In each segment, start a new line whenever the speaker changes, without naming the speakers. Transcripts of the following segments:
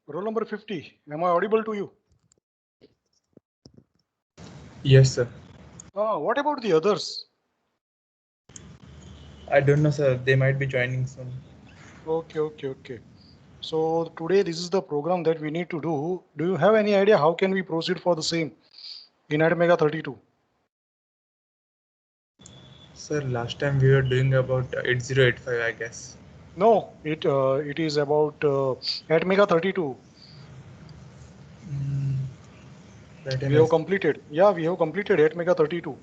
Roll number 50. Am I audible to you?
Yes, sir.
What about the others?
I don't know, sir. They might be joining soon.
Okay. So today this is the program that we need to do. Do you have any idea how can we proceed for the same in ATmega 32?
Sir, last time we were doing about 8085, I guess.
No, it is about ATmega 32.
That
We
time
have
is.
completed. Yeah, we have completed ATmega 32.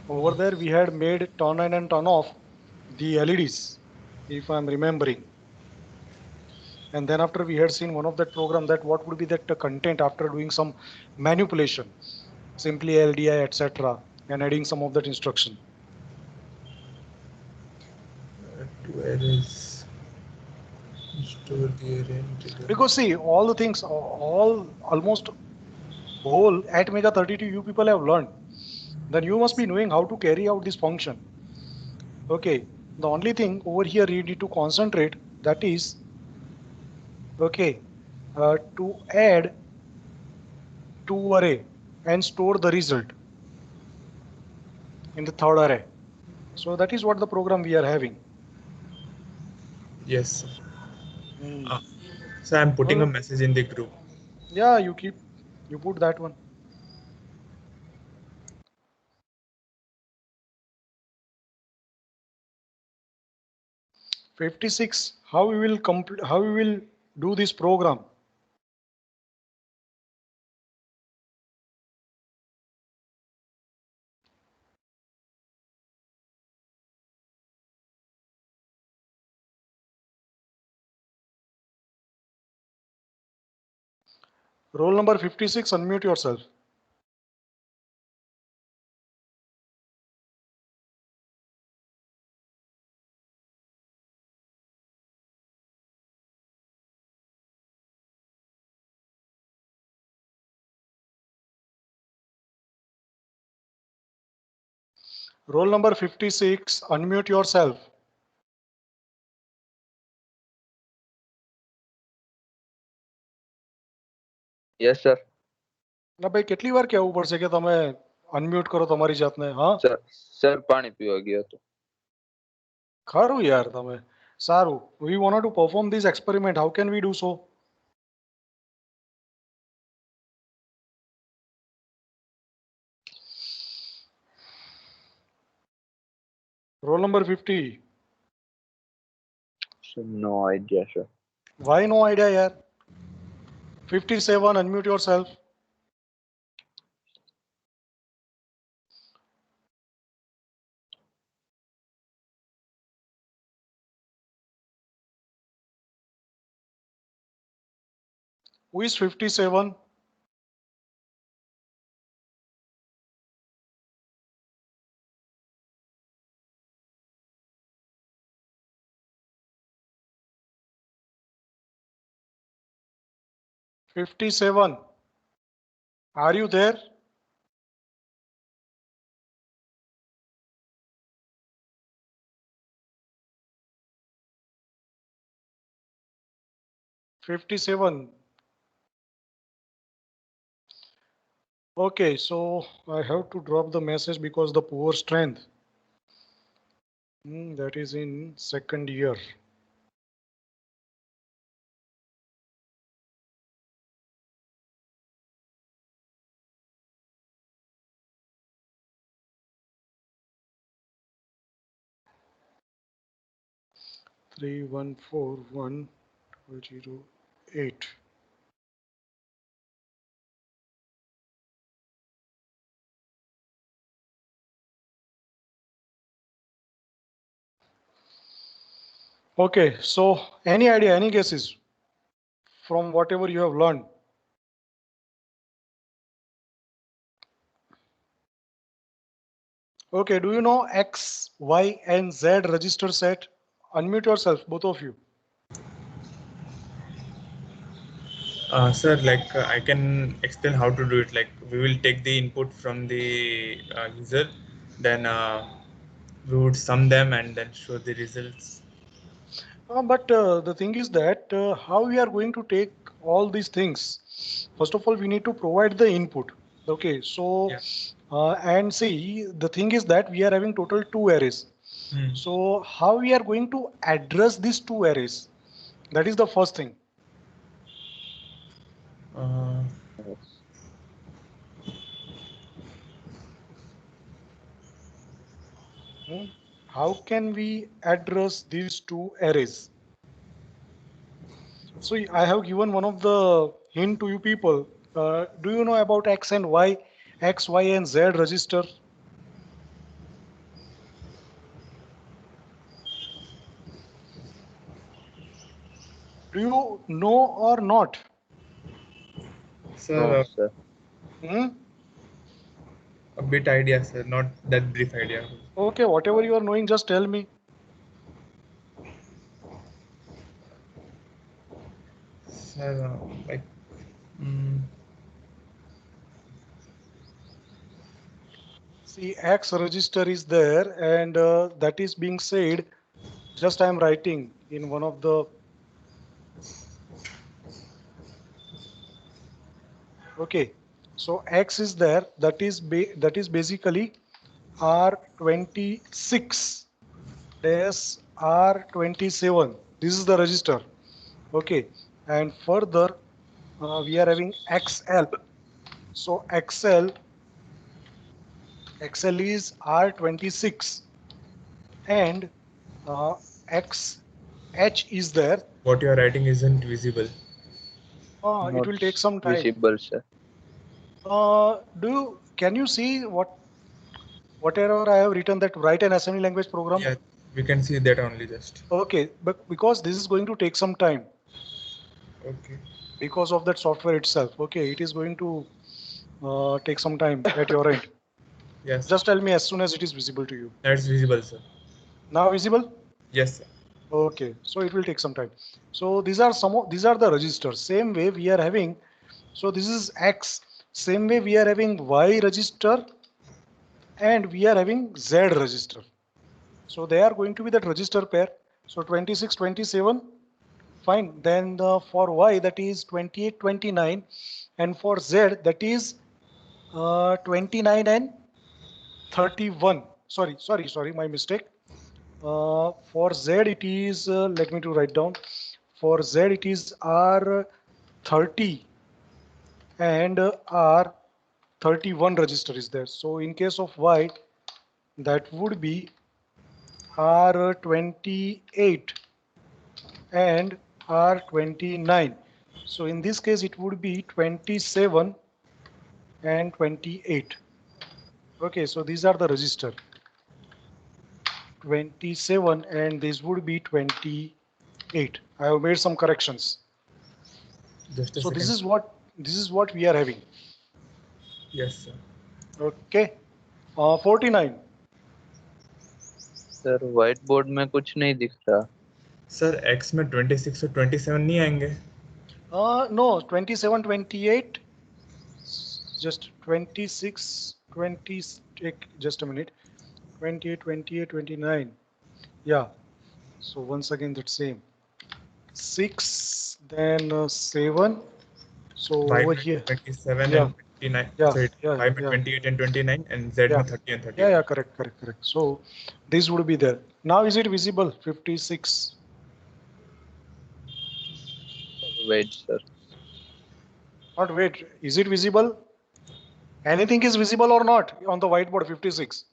Over there we had made turn on and turn off the LEDs, if I'm remembering. And then after we had seen one of that program that what would be that content after doing some manipulation, simply LDI, etc., and adding some of that instruction.
Where is store the array trigger?
Because see, all the things, all almost whole at Mega 32 you people have learned. Then you must be knowing how to carry out this function. Okay, the only thing over here you need to concentrate, that is, okay, to add to array and store the result in the third array. So that is what the program we are having.
Yes, sir.
Hmm.
So I'm putting a
Well,
message in the group.
yeah, you put that one. '56. How we will complete? How we will do this program? Roll number 56. Unmute yourself. Roll number 56. Unmute yourself.
Yes, sir.
ના ભાઈ કેટલી વાર કહેવું પડશે કે તમે unmute કરો તમારી જાતને? હા,
સર પાણી પીવા ગયો હતો.
ખરું યાર તમે. સારું. We wanted to perform this experiment. How can we do so? Roll number 50.
Sir, no idea, sir.
Why no idea yaar? 57. Unmute yourself. Who is 57? '57. Are you there? '57. Okay, so I have to drop the message because the poor strength. That is in second year. Three one four one 008. Okay, so any idea, any guesses from whatever you have learned? Okay, do you know X, Y, and Z register set? Unmute yourself, both of you.
Sir, like I can explain how to do it. Like we will take the input from the user, then we would sum them and then show the results.
But the thing is that how we are going to take all these things, first of all, we need to provide the input. Okay, so
Yeah.
and see, the thing is that we are having total two arrays.
Hmm.
So how we are going to address these two arrays? That is the first thing.
Uh,
Yes.
Hmm? How can we address these two arrays? So I have given one of the hint to you people. Do you know about X and Y, X, Y, and Z register? Do you know or not?
sir,
No, sir.
Hmm?
a bit idea, sir. Not that brief idea.
Okay, whatever you are knowing, just tell me.
Sir, like, mm,
See, X register is there, and that is being said. Just I am writing in one of the. Okay, so X is there. That is basically R26 dash R27. This is the register. Okay, and further we are having XL. So XL is R26 and XH is there.
what you are writing isn't visible.
It
Not
will take some time.
visible, sir.
Can you see whatever I have written that write an assembly language program?
Yeah, we can see that only just.
Okay, but because this is going to take some time
Okay.
because of that software itself. Okay, it is going to take some time at your end.
Yes.
Just tell me as soon as it is visible to you.
That's visible, sir.
Now visible?
Yes, sir.
Okay, so it will take some time. So these are the registers. Same way we are having. So this is X. Same way we are having Y register and we are having Z register. So they are going to be that register pair. So 26, 27, fine. Then for Y that is 28, 29, and for Z that is 29 and 31. Sorry, my mistake. For Z it is, let me to write down. For Z it is R30 and R31 register is there. So in case of Y, that would be R28 and R29. So in this case, it would be 27 and 28. Okay, so these are the register. 27 and this would be 28. I have made some corrections.
Just a
So
second.
this is what we are having.
Yes, sir.
Okay, 49.
Sir white board में कुछ नहीं दिख रहा.
Sir X में 26 और 27 नहीं आएंगे.
No, 27, 28. Just 26, 20. Take just a minute. 28, 28, 29. Yeah. So once again that same. 6, then 7. So
Y
over
में
here.
27
Yeah.
and 29.
Yeah.
So
Yeah.
Y में
Yeah.
28 and 29 and Z
Yeah.
में 30 and 30.
Yeah. Correct. So this would be there. Now is it visible? 56.
Wait, sir.
Not wait. Is it visible? Anything is visible or not on the whiteboard 56?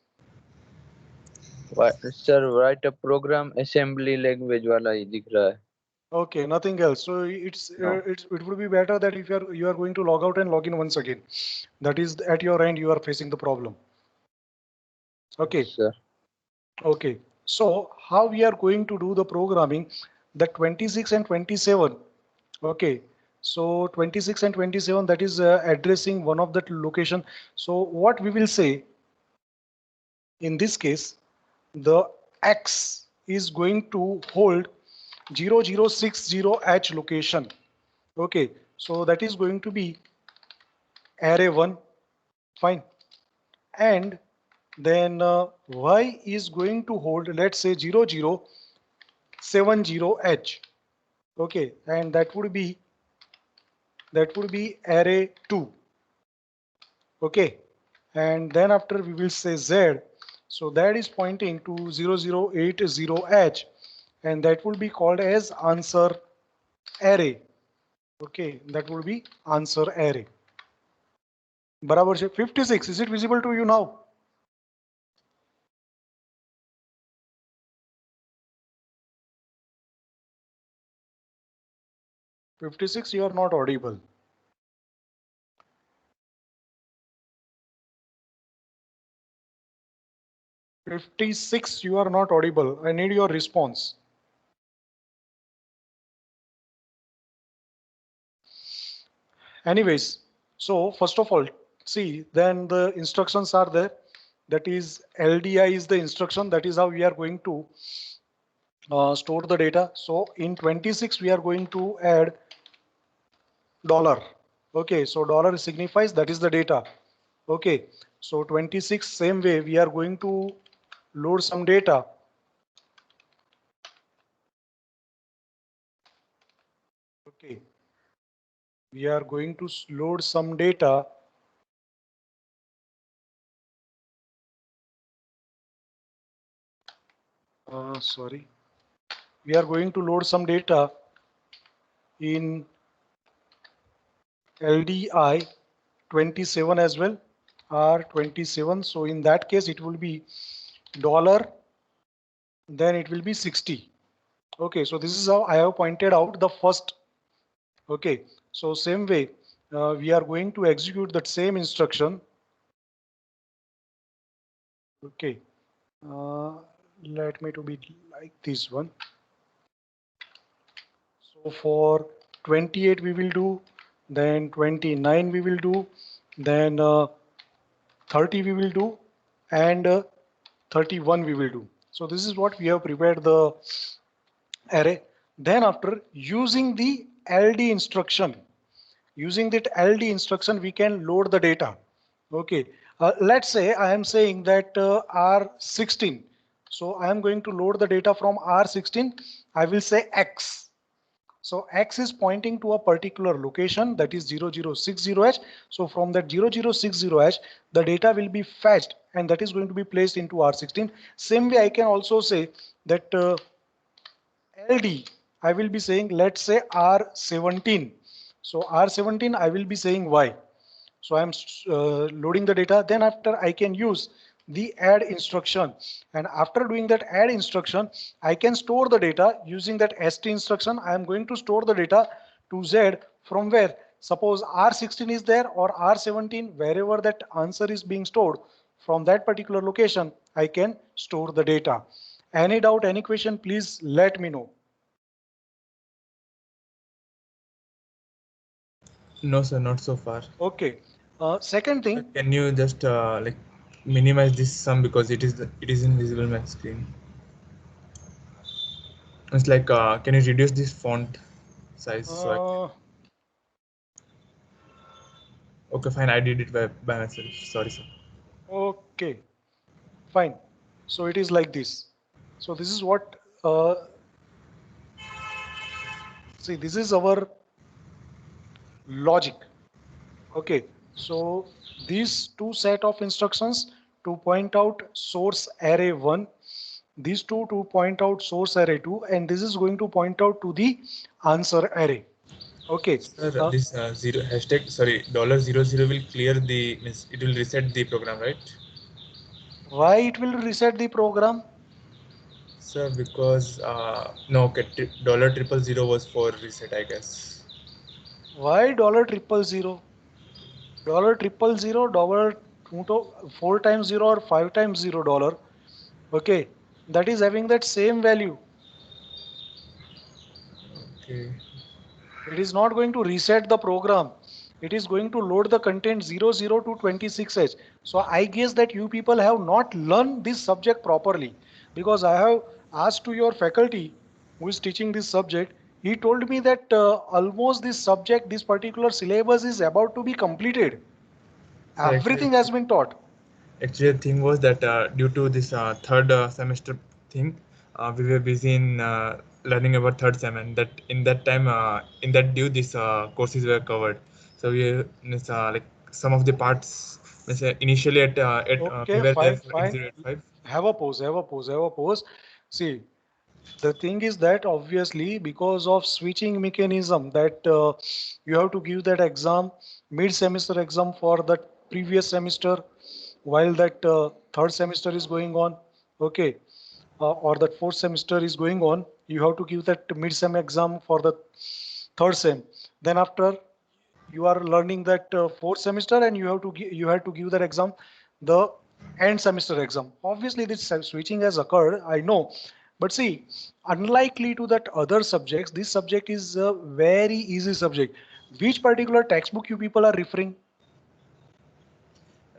Sir write a program assembly language वाला ही दिख रहा है.
Okay, nothing else. So
No.
it would be better that if you are going to log out and log in once again. That is at your end you are facing the problem. Okay.
Sir.
Okay. So how we are going to do the programming? The 26 and 27. Okay. So 26 and 27 that is addressing one of that location. So what we will say in this case, the X is going to hold 0060H location. Okay, so that is going to be array 1, fine. And then Y is going to hold, let's say 0070H. Okay, and that would be that would be array 2. Okay, and then after we will say Z, so that is pointing to 0080H, and that will be called as answer array. Okay, that will be answer array. बराबर है 56. Is it visible to you now? "56, you are not audible." "56, you are not audible. I need your response." Anyways, so first of all, see, then the instructions are there. That is LDI is the instruction. That is how we are going to store the data. So in 26, we are going to add dollar. Okay, so dollar signifies that is the data. Okay, so 26, same way we are going to load some data. Okay, we are going to load some data. Sorry, we are going to load some data in LDI 27 as well, R27. So in that case, it will be dollar, then it will be 60. Okay, so this is how I have pointed out the first. Okay, so same way, we are going to execute that same instruction. Okay, let me to be like this one. So for 28 we will do, then 29 we will do, then 30 we will do, and 31 we will do. So this is what we have prepared the array. Then after using the LD instruction, we can load the data. Okay, let's say I am saying that R16. So I am going to load the data from R16. I will say X. So X is pointing to a particular location, that is 0060H. So from that 0060H, the data will be fetched and that is going to be placed into R16. Same way I can also say that LD, I will be saying, let's say R17. So R17, I will be saying Y. So I'm loading the data. Then after I can use the add instruction. And after doing that add instruction, I can store the data using that ST instruction. I am going to store the data to Z from where? Suppose R16 is there or R17, wherever that answer is being stored, from that particular location, I can store the data. Any doubt, any question, please let me know.
No, sir, not so far.
Okay. Second thing.
Can you just like minimize this sum because it is invisible on my screen? It's like can you reduce this font size? Okay, fine. I did it by myself. Sorry, sir.
Okay, fine. So it is like this. So this is what. See, this is our logic. Okay. So these two set of instructions to point out source array 1, these two to point out source array 2, and this is going to point out to the answer array. Okay.
Sir, this zero hashtag, sorry, $00 will clear the, means it will reset the program, right?
Why it will reset the program?
Sir, because no, okay, $000 was for reset, I guess.
Why $000? $000, 4 times 0 or 5 times $0. Okay, that is having that same value.
Okay.
It is not going to reset the program. It is going to load the content 00 to 26H. So I guess that you people have not learned this subject properly, because I have asked to your faculty who is teaching this subject. He told me that almost this subject, this particular syllabus is about to be completed.
So
Everything has been taught.
Actually, the thing was that due to this third semester thing, we were busy in learning about third sem, and that in that time, in that due, these courses were covered. So we like some of the parts. Initially we
Okay,
were there
fine,
for
fine.
8085.
Have a pause, have a pause, have a pause. See, the thing is that obviously because of switching mechanism that you have to give that exam, mid-semester exam for the previous semester while that third semester is going on, okay, or that fourth semester is going on, you have to give that mid-sem exam for the third sem. Then after you are learning that fourth semester and you have to give that exam, the end semester exam. Obviously this switching has occurred, I know, but see, unlikely to that other subjects, this subject is a very easy subject. Which particular textbook you people are referring?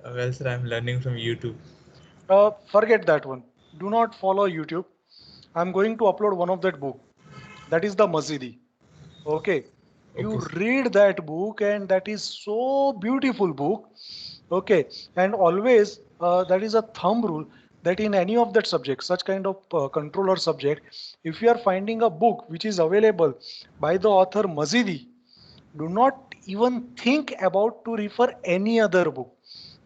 Well, sir, I'm learning from YouTube.
Forget that one, do not follow YouTube. I'm going to upload one of that book, that is the Mazidi. Okay, you
Okay, sir.
read that book and that is so beautiful book. Okay, and always that is a thumb rule that in any of that subject, such kind of controller subject, if you are finding a book which is available by the author Mazidi, do not even think about to refer any other book.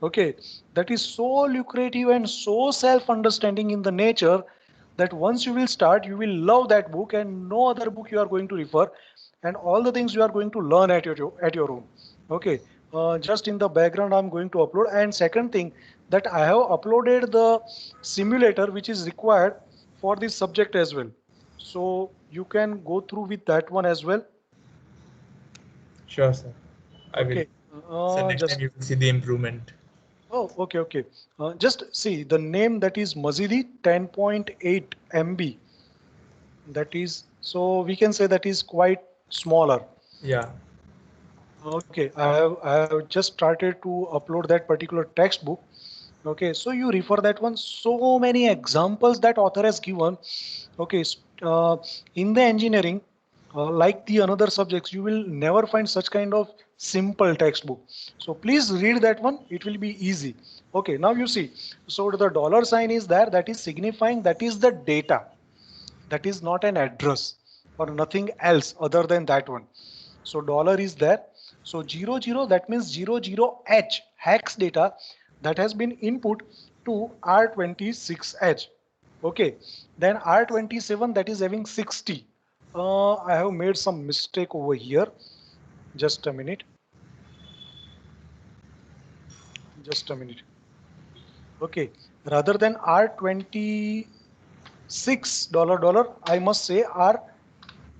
Okay, that is so lucrative and so self-understanding in the nature that once you will start, you will love that book and no other book you are going to refer, and all the things you are going to learn at your own. Okay, just in the background, I'm going to upload. And second thing, that I have uploaded the simulator which is required for this subject as well. So you can go through with that one as well.
Sure, sir. I will.
Okay,
So next time
just
you will see the improvement.
oh, okay, okay. Just see the name, that is Mazidi 10.8 MB. That is, so we can say that is quite smaller.
Yeah.
Okay, I have just started to upload that particular textbook. Okay, so you refer that one. So many examples that author has given. Okay, in the engineering, like the another subjects, you will never find such kind of simple textbook. So please read that one. It will be easy. Okay, now you see. So the dollar sign is there. That is signifying that is the data. That is not an address or nothing else other than that one. So dollar is there. So 00, that means 00H hex data that has been input to R26H. Okay, then R27 that is having 60. I have made some mistake over here. Just a minute. Just a minute. Okay, rather than R26 dollar, I must say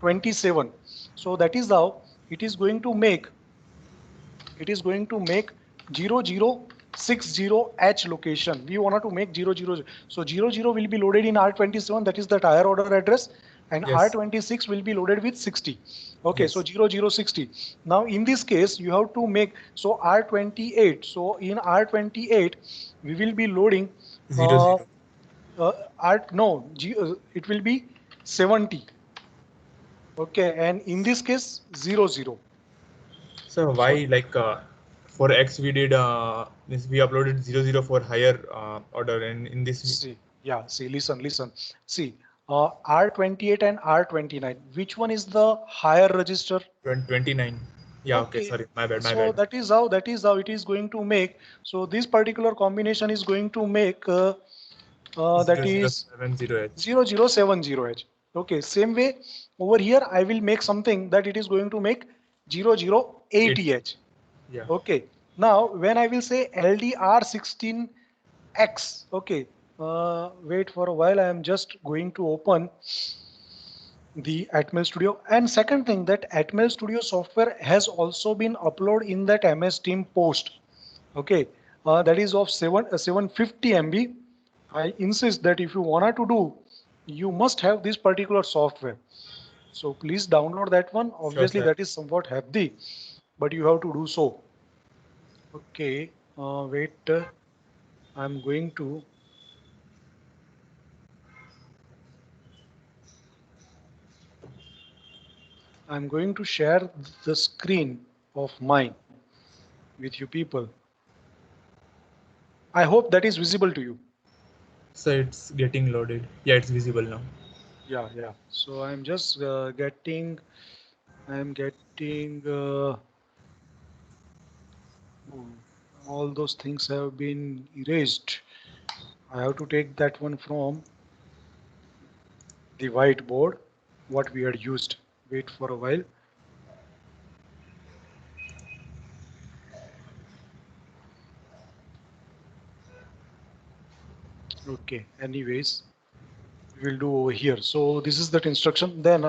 R27. So that is how it is going to make. It is going to make 0060H location. We wanted to make 00. So 00 will be loaded in R27. That is the higher order address. And
Yes.
R26 will be loaded with 60. Okay, so
Yes.
0060. Now in this case, you have to make, so R28. So in R28, we will be loading,
Zero zero.
it will be 70. Okay, and in this case, 00.
So
So
why like for X we did this we uploaded 00 for higher order, and in this
see, yeah, see, listen. See, R28 and R29, which one is the higher register?
29. Yeah, okay,
Okay,
sorry, my bad, my
so
bad.
that is how it is going to make. So this particular combination is going to make that is
0070H.
0070H. Okay, same way over here I will make something that it is going to make
80.
0080H.
Yeah.
Okay, now when I will say LDR16X, okay, wait for a while, I am just going to open the Atmel Studio. And second thing, that Atmel Studio software has also been uploaded in that MS Team post. Okay, that is of 750 MB. I insist that if you wanted to do, you must have this particular software. So please download that one.
Sure,
Obviously,
sir.
that is somewhat hefty, but you have to do so. Okay, wait. I'm going to. I'm going to share the screen of mine with you people. I hope that is visible to you.
So it's getting loaded. Yeah, it's visible now.
Yeah. So I'm just I'm getting oh, all those things have been erased. I have to take that one from the whiteboard, what we had used. Wait for a while. Okay, anyways, we will do over here. So this is that instruction. Then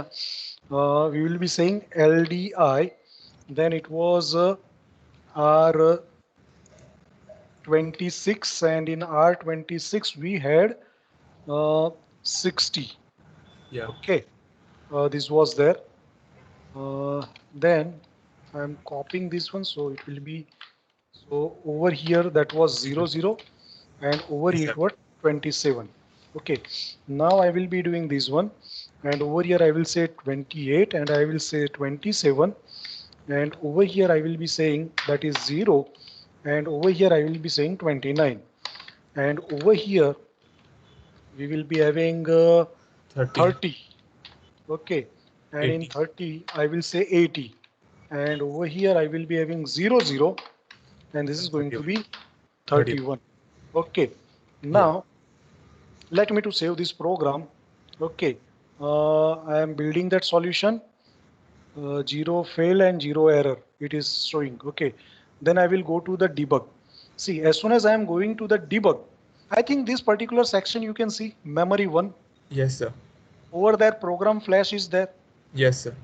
we will be saying LDI. Then it was R26, and in R26 we had 60.
Yeah.
Okay, this was there. Then I'm copying this one, so it will be so over here that was 00, and over
Yes,
here
sir.
it was 27. Okay, now I will be doing this one, and over here I will say 28, and I will say 27, and over here I will be saying that is 0, and over here I will be saying 29, and over here we will be having
30,
30. Okay, and in
80.
30 I will say 80, and over here I will be having 00, and this is going to
31.
be
31.
31. Okay,
Yeah.
now let me to save this program. Okay, I am building that solution. 0 fail and 0 error it is showing. Okay, then I will go to the debug. See, as soon as I am going to the debug, I think this particular section you can see memory 1.
Yes, sir.
Over there program flash is there.
Yes, sir.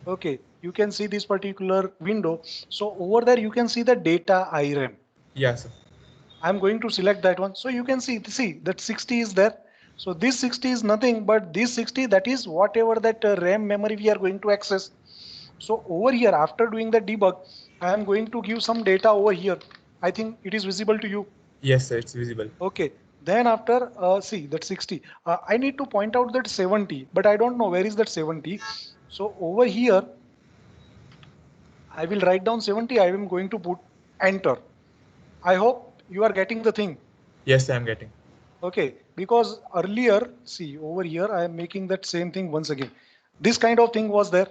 Okay, you can see this particular window. So over there you can see the data IRAM.
Yes, sir.
I'm going to select that one. So you can see that 60 is there. So this 60 is nothing but this 60, that is whatever that RAM memory we are going to access. So over here, after doing the debug, I am going to give some data over here. I think it is visible to you.
Yes, sir. It's visible.
Okay. Then after, see that 60, I need to point out that 70, but I don't know where is that 70. So over here, I will write down 70. I am going to put enter. I hope you are getting the thing.
Yes, I am getting.
Okay, because earlier, see over here, I am making that same thing once again. This kind of thing was there.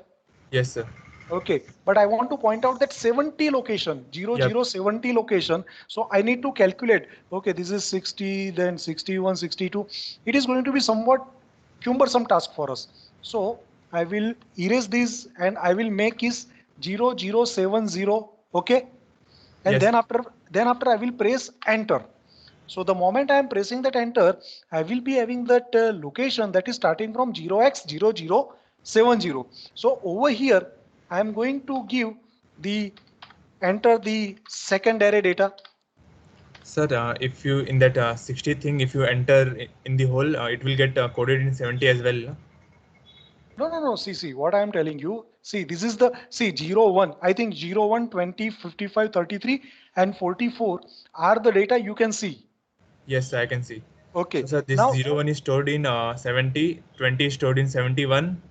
Yes, sir.
Okay, but I want to point out that 70 location,
Yep.
70 location. So I need to calculate, okay, this is 60, then 61, 62. It is going to be somewhat cumbersome task for us. So I will erase this and I will make is 0070, okay? And
Yes.
then after I will press enter. So the moment I am pressing that enter, I will be having that location that is starting from 0x0070. So over here, I am going to give the enter the second array data.
Sir, if you in that 60 thing, if you enter in the whole, it will get coded in 70 as well. No?
No. See, what I am telling you. See, this is the, see, 01. I think 01, 20, 55, 33, and 44 are the data you can see.
Yes, I can see.
Okay.
So, sir, this
Now,
01 is stored in 70, 20 is stored in 71.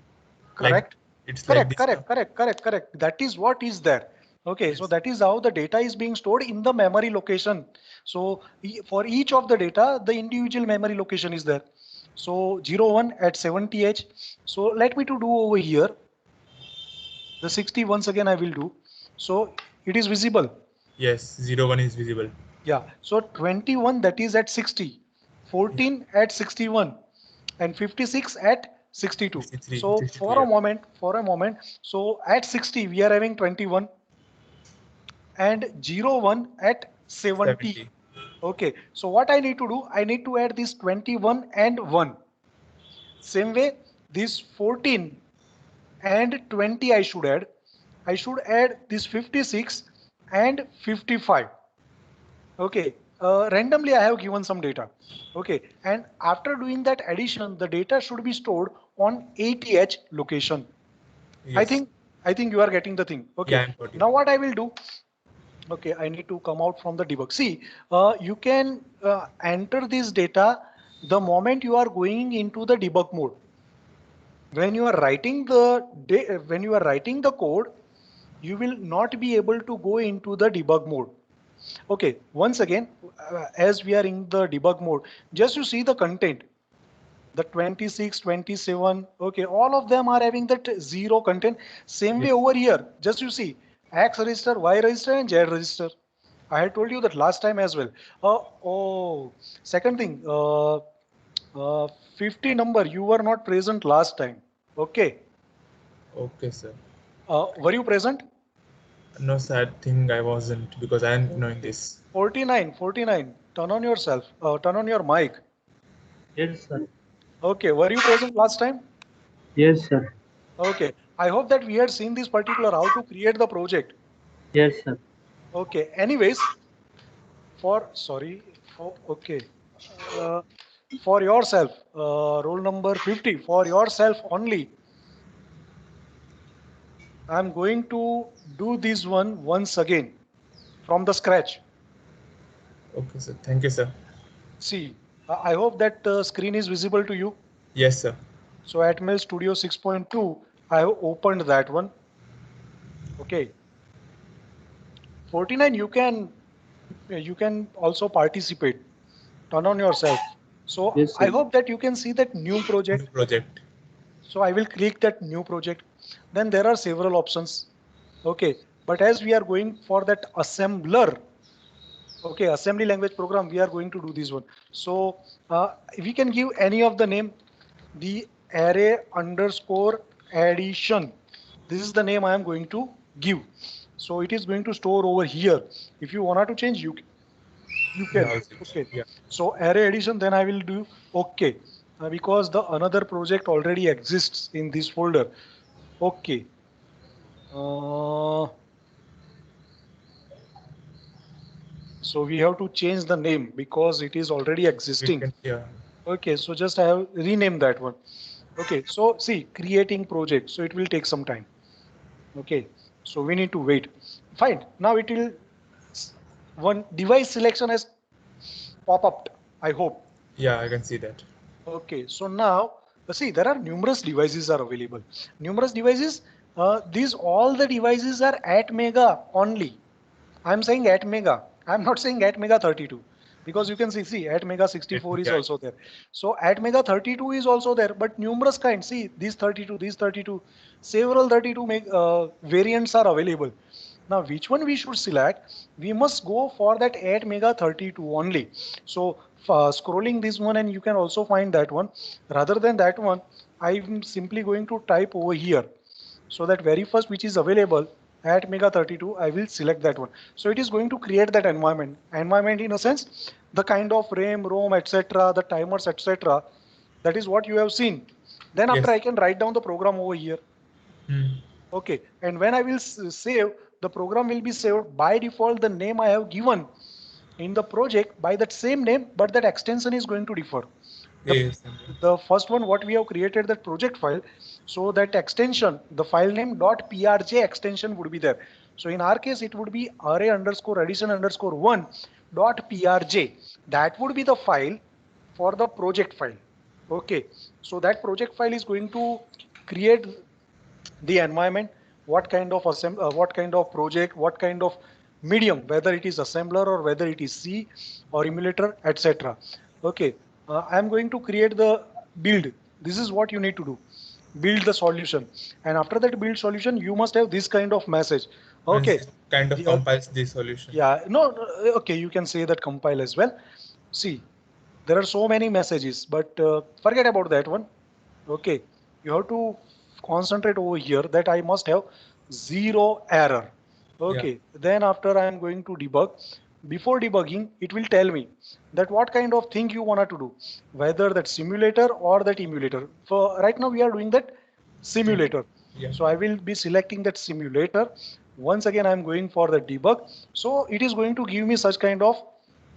Like
correct.
it's like
Correct,
this. No?
correct. That is what is there. Okay, so
Yes.
that is how the data is being stored in the memory location. So for each of the data, the individual memory location is there. So 01 at 70H. So let me to do over here. The 60 once again I will do. So it is visible.
Yes, 01 is visible.
Yeah. So 21 that is at 60,
Yeah.
14 at 61, and 56 at 62.
63,
So
62.
for a
Yeah.
moment, so at 60 we are having 21 and 01 at 70.
70.
Okay. So what I need to do, I need to add this 21 and 1. Same way, this 14 and 20 I should add. I should add this 56 and 55. Okay, randomly I have given some data. Okay, and after doing that addition, the data should be stored on 80H location. I
Yes.
think I think you are getting the thing.
Yeah,
Okay,
I'm got you.
now what I will do? Okay, I need to come out from the debug. See, you can enter this data the moment you are going into the debug mode. When you are writing the code, you will not be able to go into the debug mode. Okay, once again, as we are in the debug mode, just you see the content. the 26, 27, okay, all of them are having that 0 content. Same way
Yes.
over here, just you see, X register, Y register, and Z register. I had told you that last time as well. Oh, second thing, 50 number, you were not present last time. Okay.
Okay, sir.
Were you present?
No, sir, I think I wasn't because I am knowing
Okay.
this.
49, 49. Turn on yourself. Turn on your mic.
Yes, sir.
Okay. Were you present last time?
Yes, sir.
Okay. I hope that we had seen this particular how to create the project.
Yes, sir.
Okay. Anyways, okay. Uh, for yourself, roll number 50, for yourself only, I'm going to do this one once again from the scratch.
Okay, sir. Thank you, sir.
See, I hope that screen is visible to you.
Yes, sir.
So at Mail Studio 6.2, I have opened that one. Okay. 49, you can also participate. Turn on yourself. So
Yes, sir.
I hope that you can see that new
New
project.
project.
So I will click that new project. Then there are several options. Okay. But as we are going for that assembler, okay, assembly language program, we are going to do this one. So we can give any of the name, the array underscore addition. This is the name I am going to give. So it is going to store over here. If you wanted to change, you
Yeah,
can.
also.
Okay.
Yeah.
So array addition, then I will do okay, because the another project already exists in this folder. Okay. So we have to change the name because it is already
We
existing.
can, yeah.
Okay, so just I have renamed that one. Okay, so see, creating project, so it will take some time. Okay, so we need to wait. Fine, now it will, one device selection has pop up, I hope.
Yeah, I can see that.
Okay, so now, see, there are numerous devices are available. Numerous devices, these all the devices are at mega only. I'm saying at mega. I'm not saying at mega 32 because you can see at mega 64 is
Yeah.
also there. So at mega 32 is also there, but numerous kinds. See, these 32, several 32 variants are available. Now, which one we should select? We must go for that 8 mega 32 only. So scrolling this one and you can also find that one. Rather than that one, I'm simply going to type over here. So that very first which is available at mega 32, I will select that one. So it is going to create that environment. Environment in a sense, the kind of RAM, ROM, etc., the timers, etc. That is what you have seen. Then after
Yes.
I can write down the program over here. Okay, and when I will save, the program will be saved by default the name I have given in the project by that same name, but that extension is going to differ.
Yes.
The first one, what we have created that project file, so that extension, the file name .prj extension would be there. So in our case, it would be array underscore addition underscore one .prj. That would be the file for the project file. Okay, so that project file is going to create the environment, what kind of what kind of project, what kind of medium, whether it is assembler or whether it is C or emulator, etc. Okay, I'm going to create the build. This is what you need to do. Build the solution, and after that build solution, you must have this kind of message.
And
Okay,
it kind of compiles the solution.
yeah, no, okay, you can say that compile as well. See, there are so many messages, but forget about that one. Okay, you have to concentrate over here that I must have zero error. Okay, then after I am going to debug. Before debugging, it will tell me that what kind of thing you wanted to do, whether that simulator or that emulator. For right now, we are doing that simulator.
Yeah.
So I will be selecting that simulator. Once again, I'm going for the debug. So it is going to give me such kind of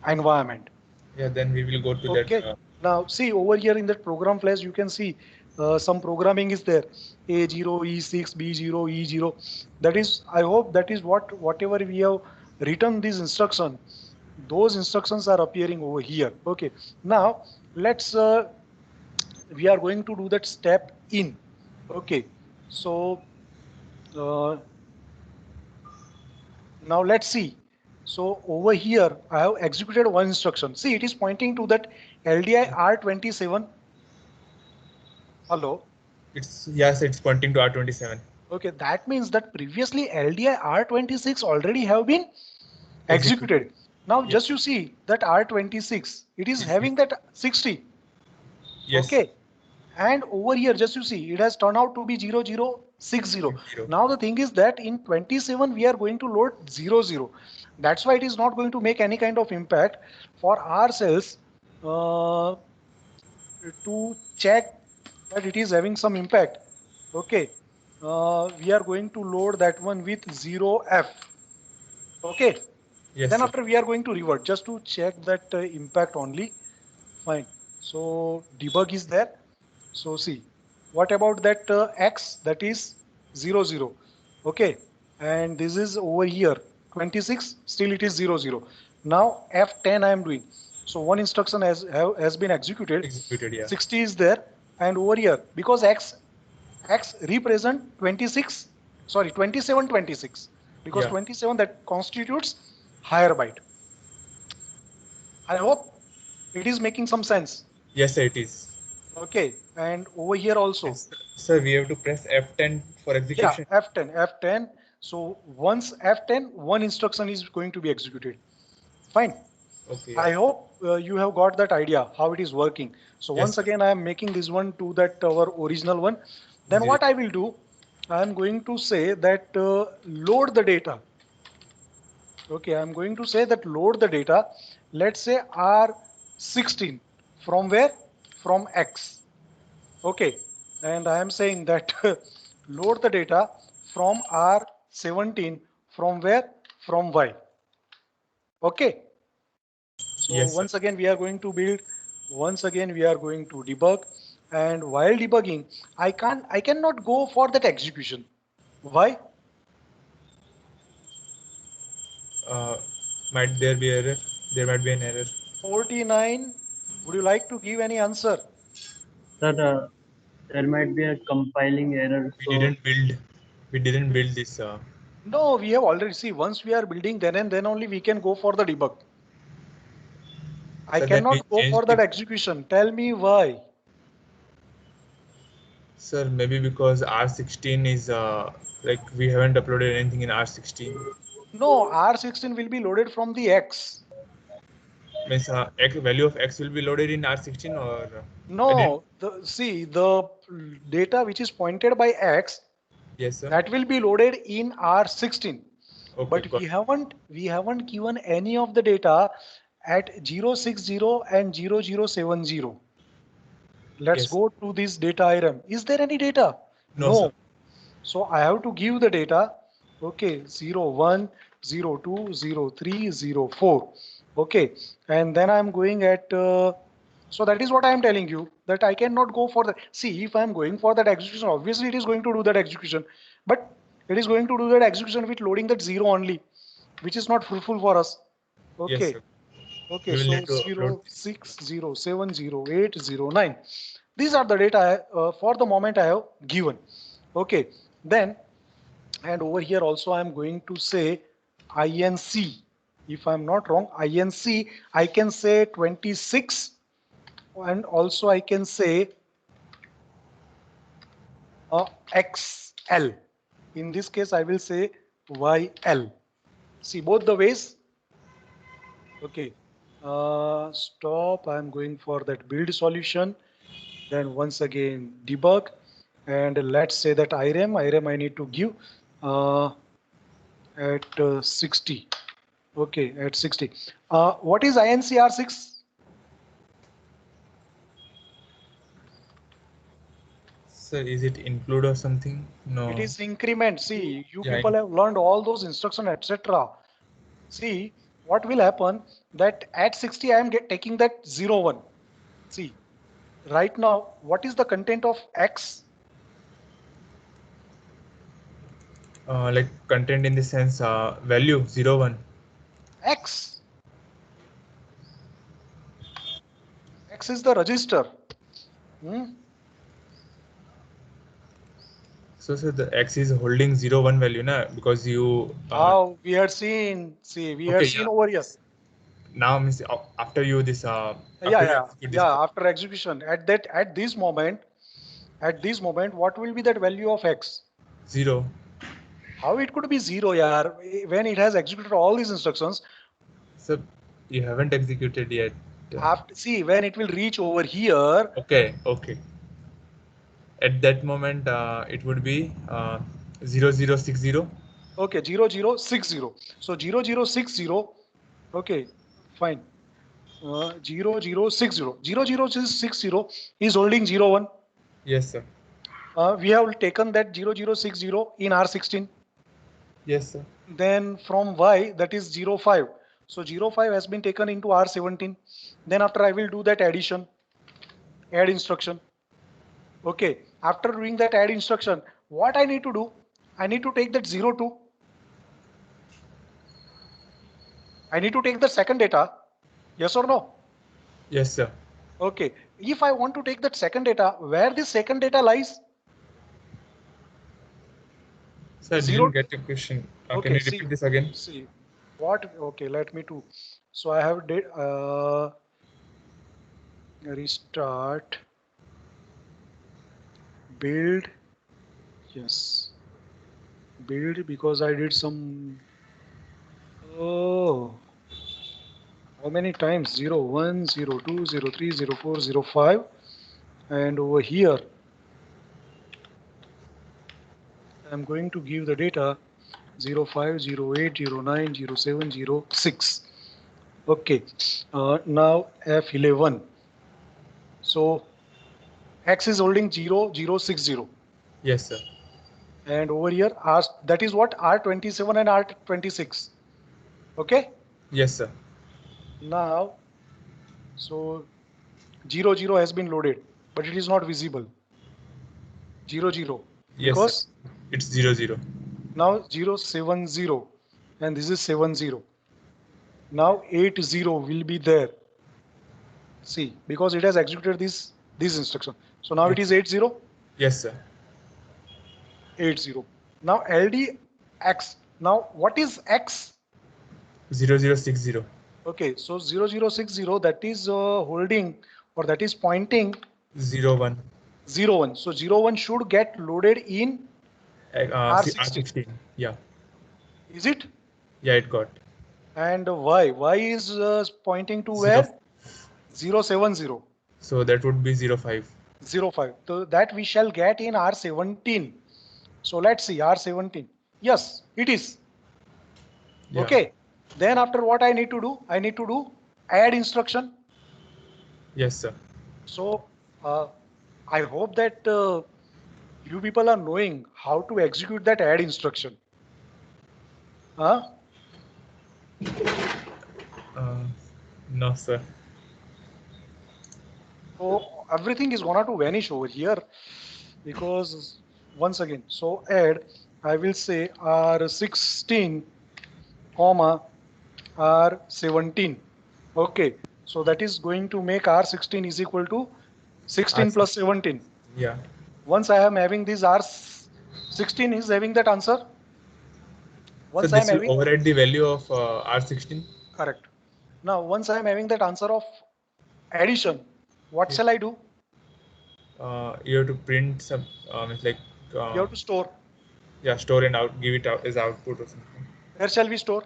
environment.
Yeah, then we will go to
Okay.
that.
Now see over here in that program flash, you can see some programming is there. A0, E6, B0, E0. That is, I hope that is whatever we have written this instruction, those instructions are appearing over here. Okay. Now let's, we are going to do that step in. Okay. So now let's see. So over here, I have executed one instruction. See, it is pointing to that LDI R27. Hello.
It's yes, it's pointing to R27.
Okay, that means that previously LDI R26 already have been executed. Now
Yes.
just you see that R26, it is having that 60.
Yes.
Okay. And over here, just you see, it has turned out to be 0060.
Zero.
Now the thing is that in 27, we are going to load 00. That's why it is not going to make any kind of impact for ourselves to check that it is having some impact. Okay. We are going to load that one with 0F. Okay.
Yes,
Then
sir.
after we are going to revert just to check that impact only. Fine. So debug is there. So see, what about that X that is 00? Okay. And this is over here 26, still it is 00. Now F10 I am doing. So one instruction has been executed.
Executed, yeah.
60 is there. And over here, because X represent 26, sorry, 27, 26. Because
Yeah.
27 that constitutes higher byte. I hope it is making some sense.
Yes, sir, it is.
Okay, and over here also.
Yes. Sir, we have to press F10 for
Yeah,
execution.
F10. So once F10, one instruction is going to be executed. Fine.
Okay.
I hope you have got that idea how it is working. So
Yes,
once
sir.
again, I am making this one to that our original one. Then
Zero.
what I will do, I am going to say that load the data. Okay, I'm going to say that load the data. Let's say R16 from where? From X. Okay, and I am saying that load the data from R17 from where? From Y. Okay, so
Yes, sir.
once again we are going to build. Once again we are going to debug, and while debugging, I cannot go for that execution. Why?
Might there be error? There might be an error.
49. Would you like to give any answer?
Sir, there might be a compiling error.
We
So
didn't build. We didn't build this.
No, we have already see once we are building, then and then only we can go for the debug. I
Sir, then we
cannot go for
changed
that
it.
execution. Tell me why.
Sir, maybe because R16 is like we haven't uploaded anything in R16.
No, R16 will be loaded from the X.
Means X value of X will be loaded in R16 or
No, see the data which is pointed by X,
yes, sir.
that will be loaded in R16.
Okay,
But
got
we haven't given any of the data at 060 and 0070. Let's
yes.
go to this data item. Is there any data?
No, sir.
So I have to give the data. Okay, 01, 02, 03, 04. Okay, and then I'm going at, so that is what I'm telling you, that I cannot go for that. See, if I'm going for that execution, obviously it is going to do that execution, but it is going to do that execution with loading that 0 only, which is not fruitful for us.
Yes,
Okay.
sir.
Okay,
We will
so
need to upload
0, 6, 0, 7, 0, 8, 0, 9. These are the data for the moment I have given. Okay, then, and over here also I'm going to say INC. If I'm not wrong, INC, I can say 26, and also I can say XL. In this case, I will say YL. See both the ways. Okay, stop. I'm going for that build solution. Then once again debug, and let's say that IREM I need to give at 60. Okay, at 60. What is INCR6?
Sir, is it include or something? No.
It is increment. See, you
Yeah,
people have learned all those instructions, etc. See, what will happen that at 60 I am taking that 01. See, right now, what is the content of X?
like content in the sense value 01.
X. X is the register.
So sir, the X is holding 01 value, na? Because you
How we had seen, see, we had
okay,
seen
yeah.
over here.
Now means after you this
Yeah,
after you
yeah,
execute this
yeah.
program.
After execution, at this moment, At this moment, what will be that value of X?
0.
How it could be 0, yaar, when it has executed all these instructions?
Sir, you haven't executed yet.
After, see, when it will reach over here.
Okay. At that moment, it would be 0060.
Okay, 0060. So 0060. Okay, fine. 0060. 0060 is holding 01.
Yes, sir.
We have taken that 0060 in R16.
Yes, sir.
Then from Y, that is 05. So 05 has been taken into R17. Then after I will do that addition, add instruction. Okay, after doing that add instruction, what I need to do? I need to take that 02. I need to take the second data. Yes or no?
Yes, sir.
Okay, if I want to take that second data, where this second data lies?
Sir, I
Zero.
didn't get your question.
Okay,
Can you
see,
repeat this again?
see what? Okay, let me do. So I have restart, build. Yes, build, because I did some. Oh, how many times? 01, 02, 03, 04, 05, and over here I'm going to give the data 05, 08, 09, 07, 06. Okay, now F11. So X is holding 0060.
Yes, sir.
And over here, R, that is what? R27 and R26. Okay?
Yes, sir.
Now, so 00 has been loaded, but it is not visible. 00.
Yes,
Because
sir. It's 00.
now 070, and this is 70. Now 80 will be there. See, because it has executed this instruction. So now it is 80.
Yes, sir.
80. Now LDX. Now what is X?
0060.
Okay, so 0060, that is holding, or that is pointing
01.
01. So 01 should get loaded in R16.
R16. Yeah.
Is it?
Yeah, it got.
And Y? Y is pointing to
Zero.
where? 070.
So that would be 05.
05. So that we shall get in R17. So let's see, R17. Yes, it is.
Yeah.
Okay. Then after, what I need to do? I need to do add instruction.
Yes, sir.
So I hope that you people are knowing how to execute that add instruction. Huh?
No, sir.
So everything is gonna to vanish over here, because once again, so add, I will say R16, comma R17. Okay, so that is going to make R16 is equal to 16 plus 17.
Yeah.
Once I am having this R16 is having that answer.
So
Once I am
this will
having,
override the value of R16.
correct. Now once I am having that answer of addition, what shall I do?
You have to print some, it's like,
You have to store.
yeah, store and out, give it out as output or something.
Where shall we store?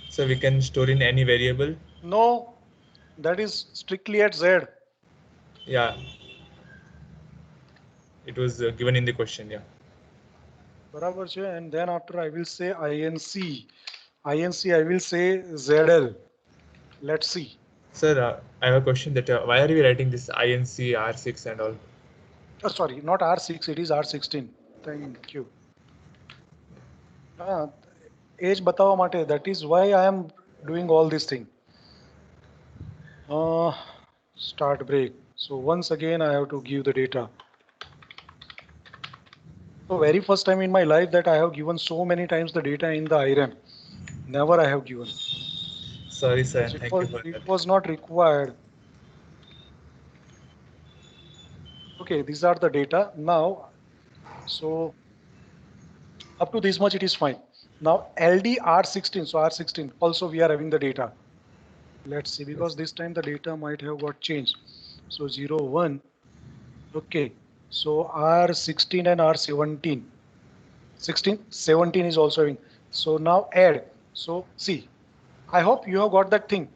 So we can store in any variable.
No, that is strictly at Z.
Yeah. It was given in the question. Yeah.
बराबर છે. And then after I will say INC. INC I will say ZL. Let's see.
Sir, I have a question that why are we writing this INC, R6 and all?
Oh, sorry, not R6, it is R16. Thank you. Age बतावा માટે, that is why I am doing all this thing. Start break. So once again I have to give the data. So very first time in my life that I have given so many times the data in the IRAM. Never I have given.
Sorry, sir. Thank you for
It
that.
was not required. Okay, these are the data now. So up to this much it is fine. Now LD R16, so R16 also we are having the data. Let's see, because this time the data might have got changed. So 01, Okay, so R16 and R17. 16, 17 is also having. So now add. So see, I hope you have got that thing.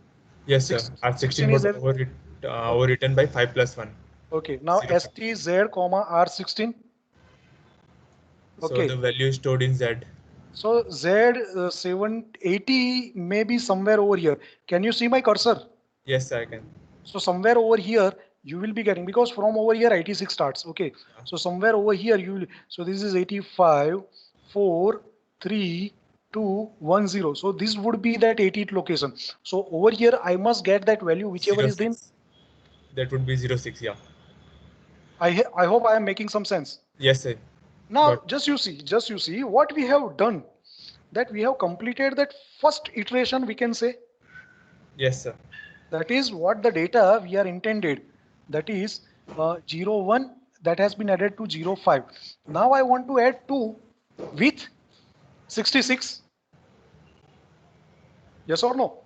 Yes, sir.
16
R16
is
got
there. Okay.
overwritten by 5 plus 1.
Okay. Now
0, 5.
STZ comma R16.
So
Okay.
the value is stored in Z.
So Z 780 may be somewhere over here. Can you see my cursor?
Yes, I can.
So somewhere over here you will be getting, because from over here 86 starts. Okay. So somewhere over here you will. So this is 85, 4, 3, 2, 1, 0. So this would be that 88 location. So over here I must get that value whichever is then.
06. That would be 06, yeah.
I hope I am making some sense.
Yes, sir.
Now
Got
just you see what we have done, that we have completed that first iteration, we can say.
Yes, sir.
That is what the data we are intended. That is 0, 1 that has been added to 0, 5. Now I want to add 2 with 66. Yes or no?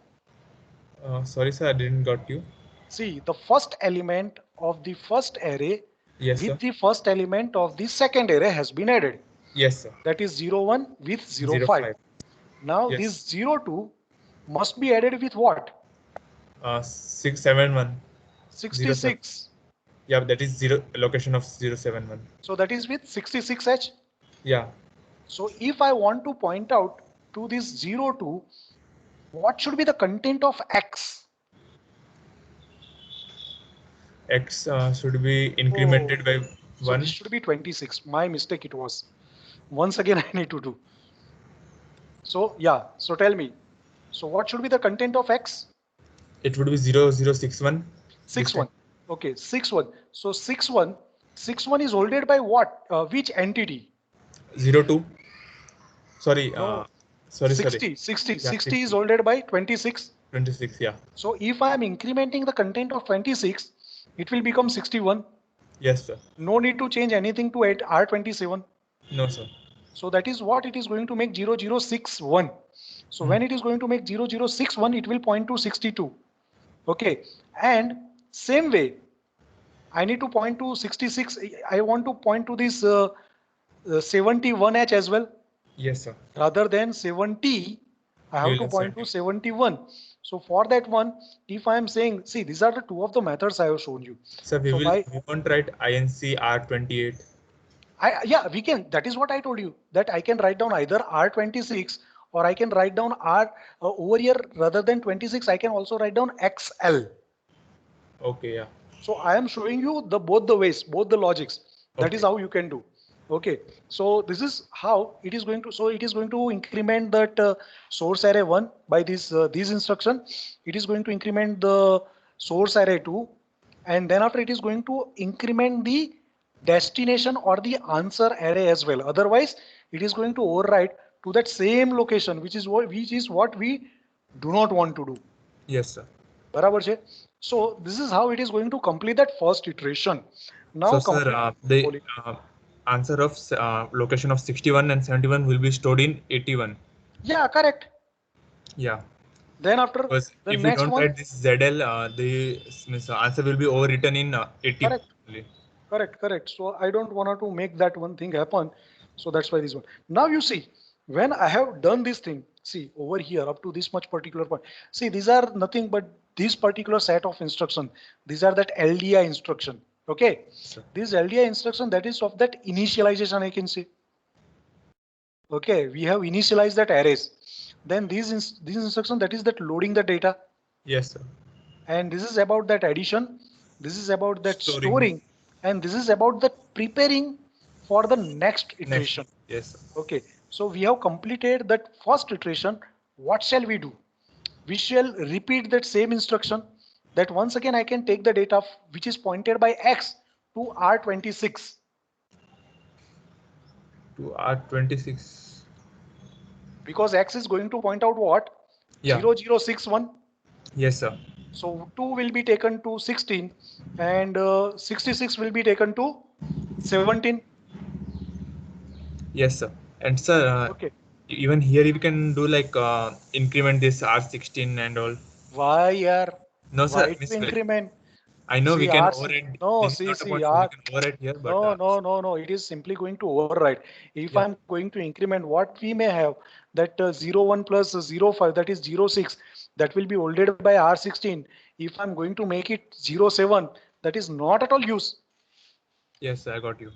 Sorry, sir, I didn't got you.
See, the first element of the first array
Yes,
with
sir.
the first element of the second array has been added.
Yes, sir.
That is 0, 1 with 0, 5.
05.
Now
Yes.
this 0, 2 must be added with what?
671.
66.
Yeah, that is location of 071.
So that is with 66H.
Yeah.
So if I want to point out to this 0, 2, what should be the content of X?
X should be incremented by
So
1.
this should be 26. My mistake it was. Once again, I need to do. So yeah, so tell me. So what should be the content of X?
It would be 0061.
61. Okay, 61. So 61 is holded by what? Which entity?
02. Sorry.
No.
Sorry.
60.
Yeah,
60 is holded by 26.
26. Yeah.
So if I am incrementing the content of 26, it will become 61.
Yes, sir.
No need to change anything to add R27.
No, sir.
So that is what it is going to make 0061. So when it is going to make 0061, it will point to 62. Okay. And same way, I need to point to 66. I want to point to this 71H as well.
Yes, sir.
Rather than 70, I have
You
to
will
point to 71. So for that one, if I am saying, see, these are the two of the methods I have shown you.
Sir, we
So
won't write INC R28.
Yeah, we can. That is what I told you, that I can write down either R26 or I can write down R over here rather than 26. I can also write down XL.
Okay, yeah.
So I am showing you both the ways, both the logics. That is how you can do. Okay. So this is how it is going to. So it is going to increment that source array 1 by this instruction. It is going to increment the source array 2, and then after it is going to increment the destination or the answer array as well. Otherwise, it is going to overwrite to that same location, which is what we do not want to do.
Yes, sir.
Barabar છે? So this is how it is going to complete that first iteration. Now,
so, sir, the answer of location of 61 and 71 will be stored in 81.
Yeah, correct.
Yeah.
Then after
because
the
if
next
we don't
one,
write this ZL, the answer will be overwritten in 80.
Correct. So I don't want to make that one thing happen. So that's why this one. Now you see, when I have done this thing, see over here up to this much particular point. See, these are nothing but this particular set of instruction. These are that LDI instruction. Okay.
Sir.
This LDI instruction, that is of that initialization, I can say. Okay, we have initialized that arrays. Then these instruction, that is that loading the data.
Yes, sir.
And this is about that addition. This is about that storing. And this is about the preparing for the next iteration.
Yes, sir.
Okay. So we have completed that first iteration. What shall we do? We shall repeat that same instruction, that once again I can take the data which is pointed by X to R26.
To R26.
Because X is going to point out what?
Yeah.
0061.
Yes, sir.
So 2 will be taken to 16 and 66 will be taken to 17.
Yes, sir. And sir,
okay.
Even here we can do like increment this R16 and all.
Why, yaar?
No, sir.
Why to increment?
I know
See,
we can
R,
override.
no,
This is
see,
not
see,
about we
R,
can override here, but
no. It is simply going to override. If
yeah,
I'm going to increment what we may have, that 0, 1 plus 0, 5, that is 0, 6, that will be ordered by R16. If I'm going to make it 0, 7, that is not at all use.
yes, I got you.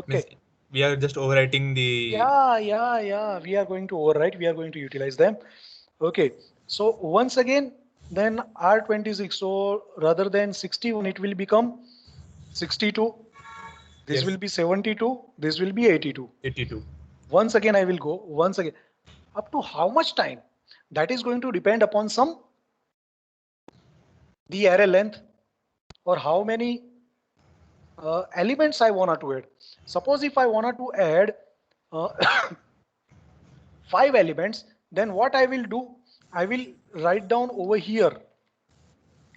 Means
Okay.
we are just overwriting the.
Yeah. We are going to override. We are going to utilize them. Okay. So once again, then R26. So rather than 61, it will become 62. This
Yes,
will be 72. This will be 82.
82.
Once again, I will go once again. Up to how much time? That is going to depend upon the array length or how many elements I wanted to add. Suppose if I wanted to add uh, 5 elements, then what I will do, I will write down over here.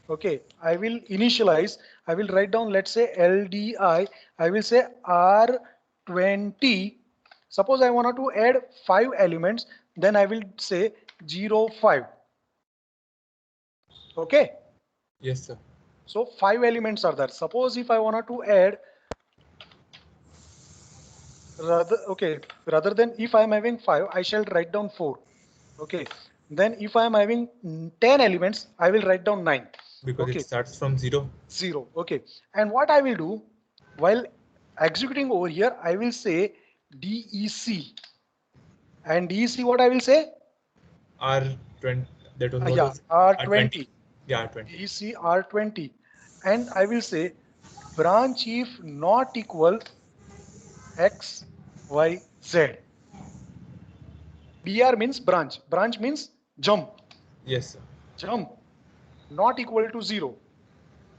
Okay, I will initialize, I will write down, let's say LDI, I will say R20. Suppose I wanted to add 5 elements, then I will say 0, 5. Okay,
Yes, sir.
so 5 elements are there. Suppose if I wanted to add rather than if I am having 5, I shall write down 4. Okay, then if I am having 10 elements, I will write down 9.
Because it
Okay,
starts from 0.
0. Okay, and what I will do while executing over here, I will say DEC, and DEC what I will say?
R20. That was what
Yeah,
was R20.
R20.
Yeah, R20.
DEC R20, and I will say branch if not equal X, Y, Z. BR means branch. Branch means jump.
Yes, sir.
Jump not equal to 0.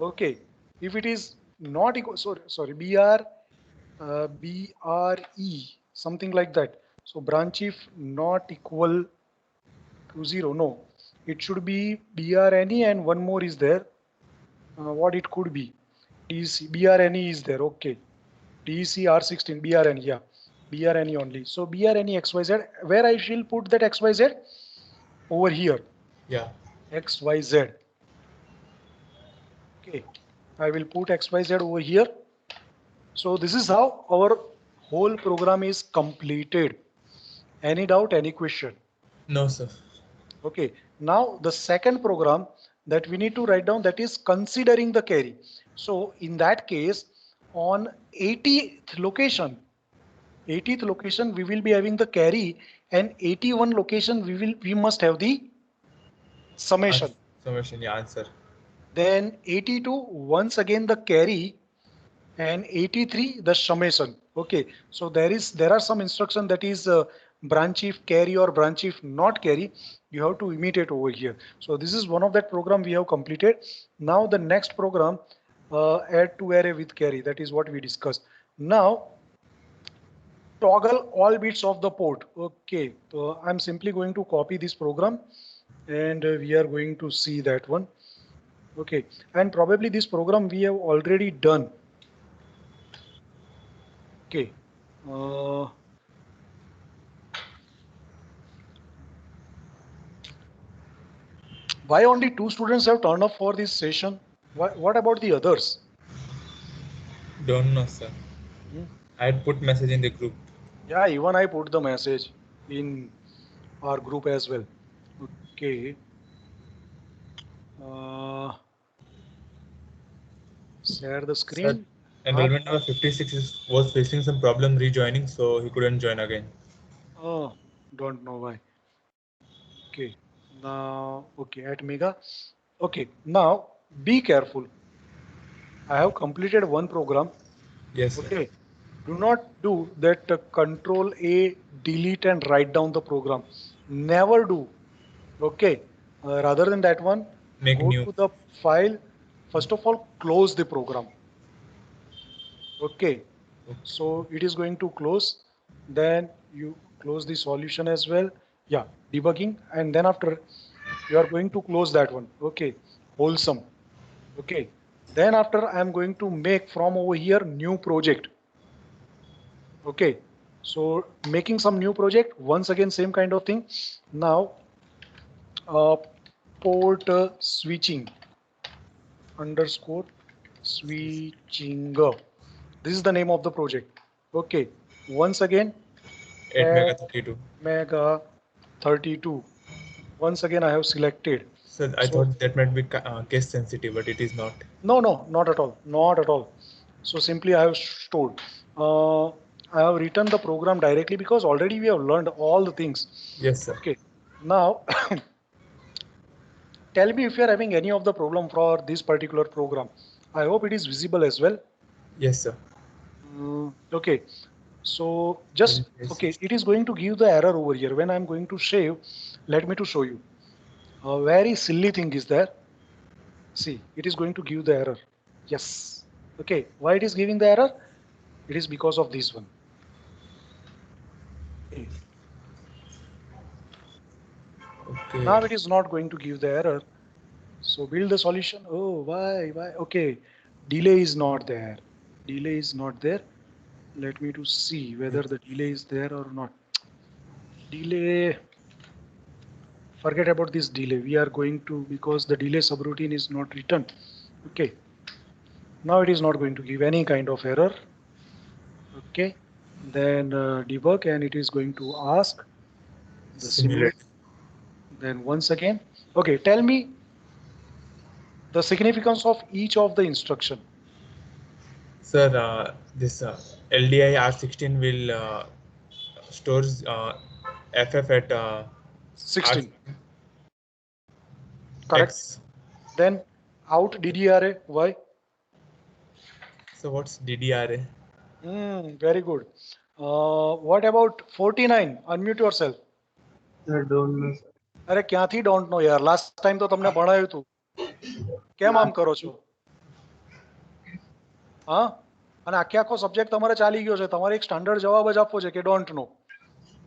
Okay. If it is not equal, sorry, BRE, something like that. So branch if not equal to 0. No, it should be BRNE and one more is there. What it could be? DC, BRNE is there. Okay. DC R16, BRNE, yeah. BRNE only. So BRNE XYZ, where I shall put that XYZ? Over here.
Yeah.
XYZ. Okay. I will put XYZ over here. So this is how our whole program is completed. Any doubt, any question?
No, sir.
Okay. Now the second program that we need to write down, that is considering the carry. So in that case, on 80th location, we will be having the carry, and 81 location we must have the summation.
Summation, yeah, answer.
Then 82 once again the carry, and 83 the summation. Okay, so there are some instruction that is branch if carry or branch if not carry. You have to imitate over here. So this is one of that program we have completed. Now the next program, add to array with carry, that is what we discussed. Now toggle all bits of the port. Okay, so I'm simply going to copy this program, and we are going to see that one. Okay, and probably this program we have already done. Okay. Why only 2 students have turned up for this session? What about the others?
Don't know, sir. I had put message in the group.
Yeah, even I put the message in our group as well. Okay. Share the screen.
Sir, enrollment number 56 was facing some problem rejoining, so he couldn't join again.
Oh, don't know why. Okay. Now, okay, at Mega. Okay, now be careful. I have completed one program.
Yes, sir.
Okay. Do not do that control A, delete and write down the program. Never do. Okay. Rather than that one,
Make
go
new.
to the file. First of all, close the program. Okay. So it is going to close. Then you close the solution as well. Yeah, debugging. And then after, you are going to close that one. Okay. Wholesome. Okay. Then after, I am going to make from over here new project. Okay. So making some new project. Once again, same kind of thing. Now, port switching. underscore switching. This is the name of the project. Okay. Once again,
8 mega 32.
mega 32. Once again, I have selected.
So I thought that might be case sensitive, but it is not.
No, not at all. Not at all. So simply I have stored. I have written the program directly because already we have learned all the things.
Yes, sir.
Okay. Now, tell me if you are having any of the problem for this particular program. I hope it is visible as well.
Yes, sir.
Okay. So just, okay, it is going to give the error over here. When I'm going to save, let me to show you. A very silly thing is there. See, it is going to give the error. Yes. Okay. Why it is giving the error? It is because of this one.
Okay.
Now it is not going to give the error. So build the solution. Oh, why? Okay. Delay is not there. Delay is not there. Let me to see whether the delay is there or not. Delay. Forget about this delay. We are going to, because the delay subroutine is not written. Okay. Now it is not going to give any kind of error. Okay. Then debug, and it is going to ask the simulate. Then once again. Okay. Tell me the significance of each of the instruction.
Sir, this LDI R16 will stores FF at
16.
Correct.
X. Then out DDRA. Why?
So what's DDRA?
Very good. What about 49? Unmute yourself.
I don't know.
અરે ક્યાંથી don't know યાર, last time તો તમને ભણાવ્યું હતું. કેમ આમ કરો છો? હા, અને આખો સબ્જેક્ટ તમારે ચાલી ગયો છે, તમારે એક સ્ટાન્ડર્ડ જવાબ જ આપવો છે કે ડોન્ટ નો.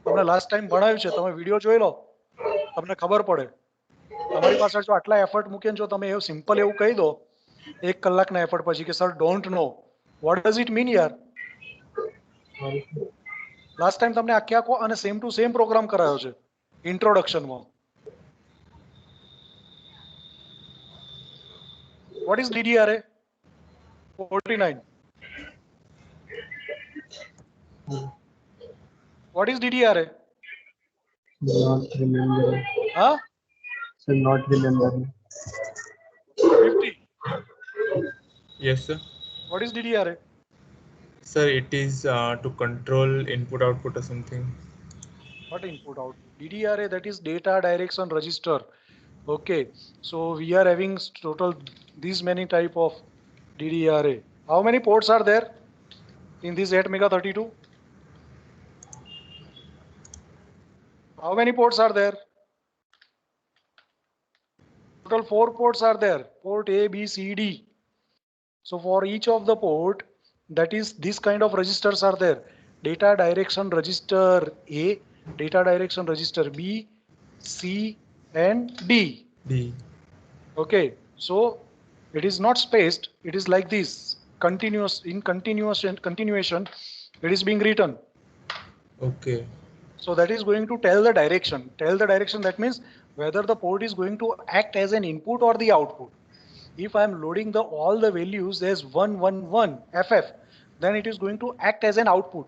તમને લાસ્ટ ટાઈમ ભણાવ્યું છે, તમે વિડીયો જોઈ લો, તમને ખબર પડે. તમારી પાસે જો આટલા એફર્ટ મૂકીને જો તમે એવું સિમ્પલ એવું કહી દો 1 કલાકના એફર્ટ પછી કે sir don't know, what does it mean યાર? લાસ્ટ ટાઈમ તમને આખો અને સેમ ટુ સેમ પ્રોગ્રામ કરાયો છે ઇન્ટ્રોડક્શનમાં. What is DDRA? 49. What is DDRA?
Not remember.
Huh?
So not remember.
50.
Yes, sir.
What is DDRA?
Sir, it is to control input output or something.
What input output? DDRA, that is data direction register. Okay, so we are having total these many type of DDRA. How many ports are there in this 8 mega 32? How many ports are there? Total 4 ports are there. Port A, B, C, D. So for each of the port, that is this kind of registers are there. Data direction register A, data direction register B, C, and D.
D.
Okay, so it is not spaced. It is like this, continuous. In continuation, it is being written.
Okay.
So that is going to tell the direction. Tell the direction, that means whether the port is going to act as an input or the output. If I am loading all the values as 111 FF, then it is going to act as an output.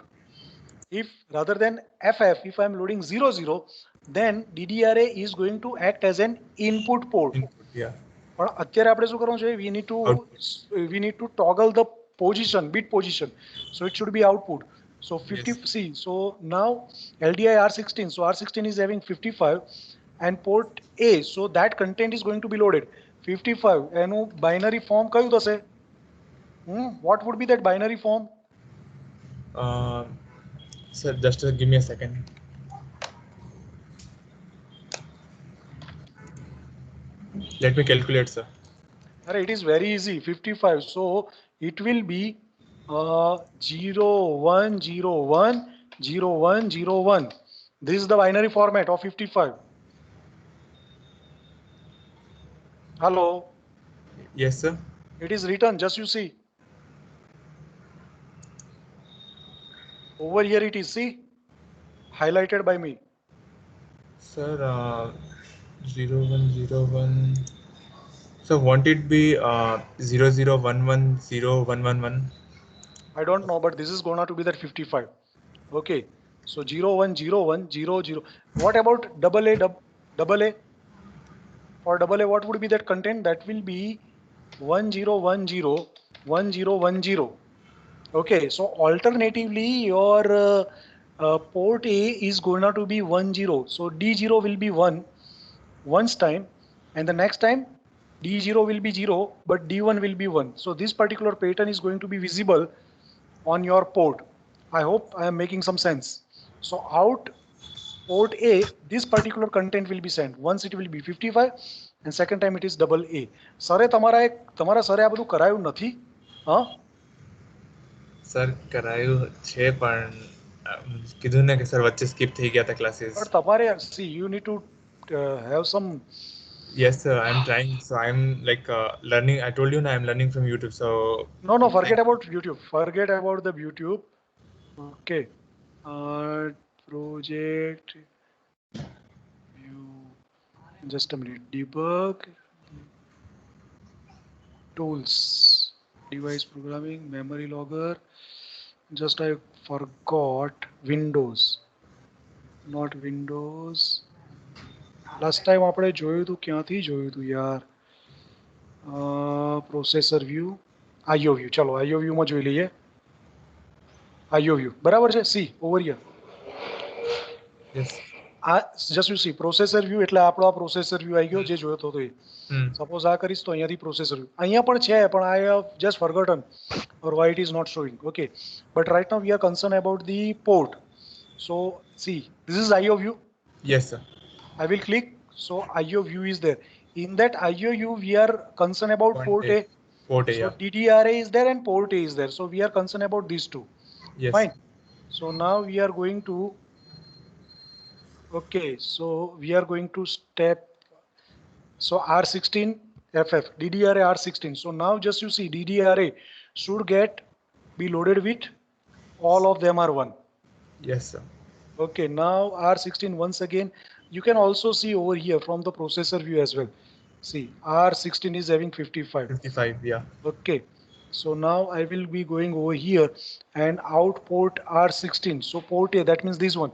If rather than FF, if I am loading 00, then DDRA is going to act as an input port.
Yeah.
પણ અત્યારે આપણે શું કરવું છે? We need to toggle the position, bit position. So it should be output. So 50, yes. See, so now LDI R16, so R16 is having 55 and port A, so that content is going to be loaded. 55, એનું binary form કયું થશે? What would be that binary form?
Sir, just give me a second. Let me calculate, sir.
It is very easy. 55. So it will be 01010101. This is the binary format of 55. Hello.
Yes, sir.
It is written. Just you see. Over here it is. See, highlighted by me.
Sir, 0101. So won't it be 00110111?
I don't know, but this is gonna to be that 55. Okay, so 010100. What about double A? Double A for double A, what would be that content? That will be 10101010. Okay, so alternatively, your port A is going to be 10. So D0 will be 1 once time, and the next time D0 will be 0, but D1 will be 1. So this particular pattern is going to be visible on your port. I hope I am making some sense. So out port A, this particular content will be sent. Once it will be 55, and second time it is double A. સરે તમારા સરે આ બધું કરાયું નથી? હા?
Sir કરાયું છે પણ કીધું ને કે સર વચ્ચે સ્કીપ થઈ ગયા હતા ક્લાસીસ.
But તમારે see, you need to have some.
Yes, sir. I'm trying. So I'm like learning. I told you now I'm learning from YouTube. So
No, forget about YouTube. Forget about the YouTube. Okay. Project view. Just a minute. Debug. Tools. Device programming. Memory logger. Just I forgot Windows. Not Windows. Last time આપણે જોયું હતું ક્યાંથી જોયું હતું યાર? Processor view, IO view. ચલો IO view માં જોઈ લઈએ. IO વ્યૂ બરાબર છે. See over here.
yes.
Just you see processor view એટલે આપણો આ પ્રોસેસર વ્યૂ આવી ગયો જે જોયો હતો એ. સપોઝ આ કરીશ તો અહીંયાથી પ્રોસેસર વ્યૂ અહીંયા પણ છે, પણ I have just forgotten or why it is not showing. Okay, but right now we are concerned about the port. So see, this is IO view.
Yes, sir.
I will click. So IO view is there. In that IO view, we are concerned about port A.
Port A,
So
yeah.
DDRA is there and port A is there. So we are concerned about these two.
Yes.
Fine. So now we are going to. Okay. So we are going to step. So R16 FF DDRA R16. So now just you see DDRA should be loaded with all of them are 1.
Yes, sir.
Okay. Now R16 once again. You can also see over here from the processor view as well. See, R16 is having 55.
55, yeah.
Okay. So now I will be going over here and out port R16. So port A, that means this one.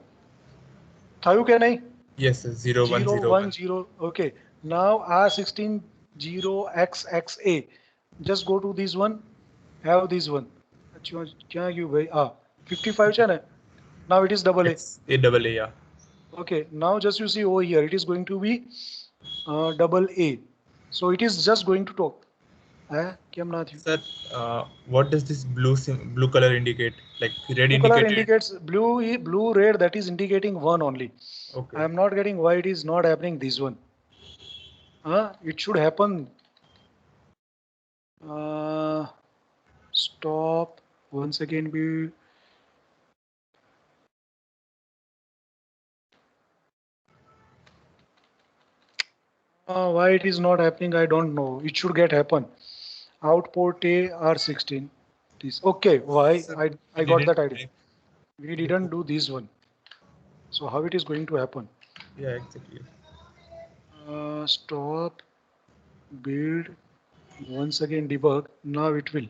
Thayu can I?
Yes, sir. 0101.
010. Okay. Now R16 0XXA. Just go to this one. Have this one. 55 છે ને? Now it is double A.
It's A double A, yeah.
Okay, now just you see over here, it is going to be double A. So it is just going to talk.
Sir, what does this blue color indicate? Like red
blue color
indicated?
indicates blue, red, that is indicating 1 only.
Okay.
I am not getting why it is not happening this one. It should happen. Stop. Once again, why it is not happening, I don't know. It should happen. Out port A R16. This okay. Why?
Sir,
I got that idea. We didn't do this one. So how it is going to happen?
Yeah, exactly.
Stop. Build. Once again debug. Now it will.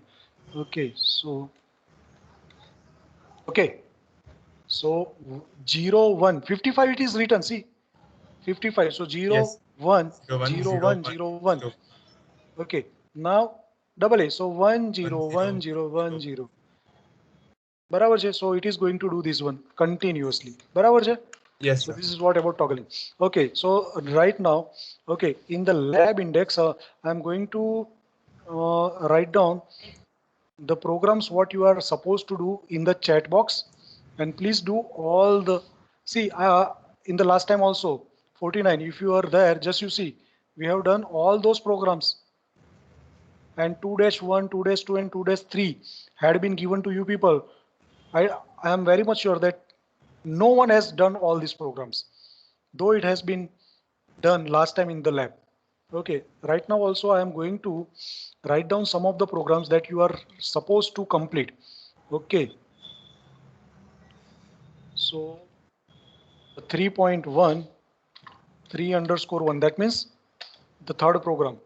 Okay. So. Okay. So 0 1 55 it is written. See. 55. So 0
Yes.
1
01,
0 1 0 1. Okay. Now double A. So 1 0 1 0 1 0. બરાબર છે. So it is going to do this one continuously. બરાબર છે.
Yes,
So
sir.
this is what about toggling. Okay. So right now, okay, in the lab index, I'm going to write down the programs what you are supposed to do in the chat box, and please do all the. See, in the last time also 49. If you are there, just you see, we have done all those programs. And 2-1, 2-2, and 2-3 had been given to you people. I am very much sure that no one has done all these programs, though it has been done last time in the lab. Okay, right now also I am going to write down some of the programs that you are supposed to complete. Okay. So 3.1, 3_1, that means the third program.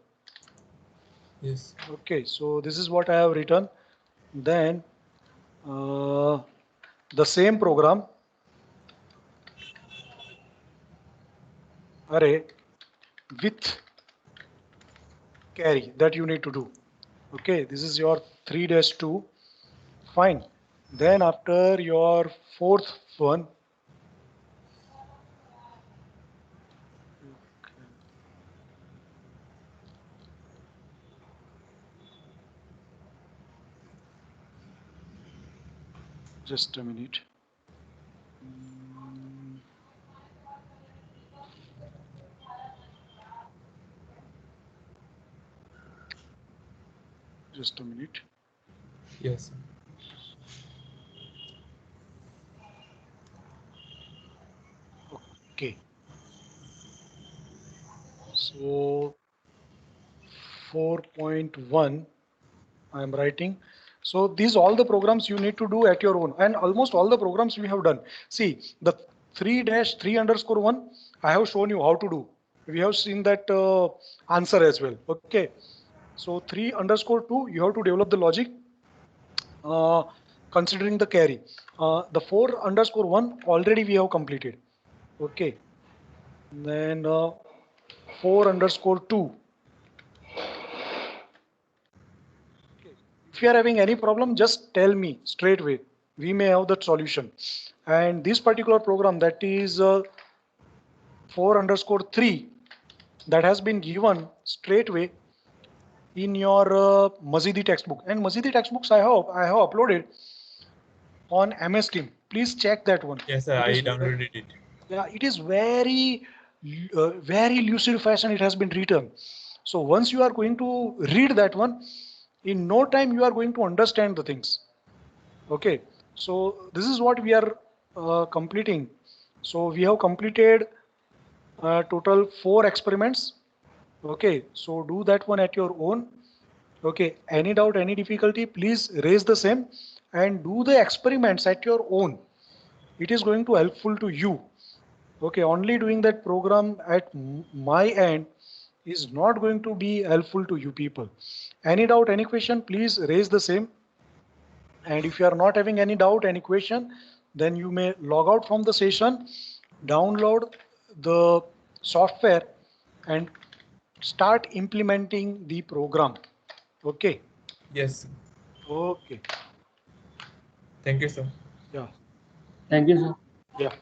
Yes.
Okay, so this is what I have written. Then the same program array with carry that you need to do. Okay, this is your 3-2. Fine. Then after your fourth one, just a minute. Just a minute.
Yes.
Okay. So 4.1 I am writing. So these all the programs you need to do at your own, and almost all the programs we have done. See the 3-3_1. I have shown you how to do. We have seen that answer as well. Okay. So 3_2. You have to develop the logic uh, considering the carry. The 4_1 already we have completed. Okay. Then 4_2. If you are having any problem, just tell me straight away. We may have that solution. And this particular program, that is 4_3, that has been given straight away in your Mazidi textbook. And Mazidi textbooks I have uploaded on MS Team. Please check that one.
Yes, sir.
It
I
is
downloaded it.
Yeah, it is very lucid fashion it has been written. So once you are going to read that one, in no time you are going to understand the things. Okay, so this is what we are completing. So we have completed total 4 experiments. Okay, so do that one at your own. Okay, any doubt, any difficulty, please raise the same and do the experiments at your own. It is going to helpful to you. Okay, only doing that program at my end is not going to be helpful to you people. Any doubt, any question, please raise the same. And if you are not having any doubt, any question, then you may log out from the session, download the software and start implementing the program. Okay.
Yes.
Okay.
Thank you, sir.
Yeah.
Thank you, sir.
Yeah.